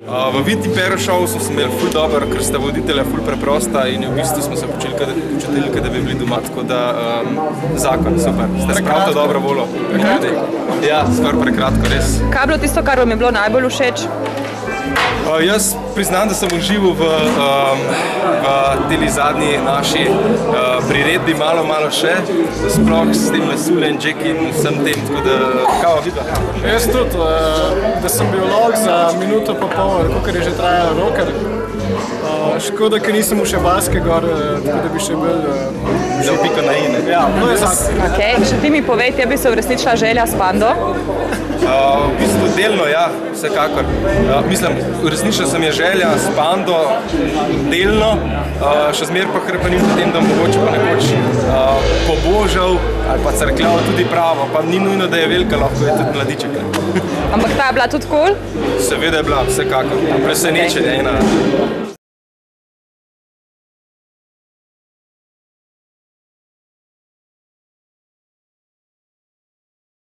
V Viti Pero šovu smo se imeli ful dobro, ker sta voditelja ful preprosta in v bistvu smo se počutili, da bi bili doma, tako da zakon, super. Ste spravili dobro voljo. Ja, skoraj prekratko, res. Kaj je bilo tisto, kar vam je bilo najbolj všeč? Jaz priznam, da sem užival v teli zadnji naši priredbi malo še, sploh s tem Sulem, Jackie in vsem tem, tako da kava videla. Jaz tudi, da sem bil log za minuto pa pol, kolikor je že trajalo roker. Škoda, ker nisem v Šebalske gor, tako da bi še bil... Že pika na ine. Ja, to je zakon. Okay. Še ti mi povej, tebi se uresničila želja s Pando? V bistvu delno, ja, vsekakor. Mislim, uresničila se mi je želja s Pando delno, še zmer pa hrepenim za tem, da mogoče pa nekoč pobožal ali pa crkljal tudi pravo, pa ni nujno, da je velika, lahko je tudi mladiček. Ampak ta je bila tudi cool? Seveda je bila, vsekakor. Presenečenje ena.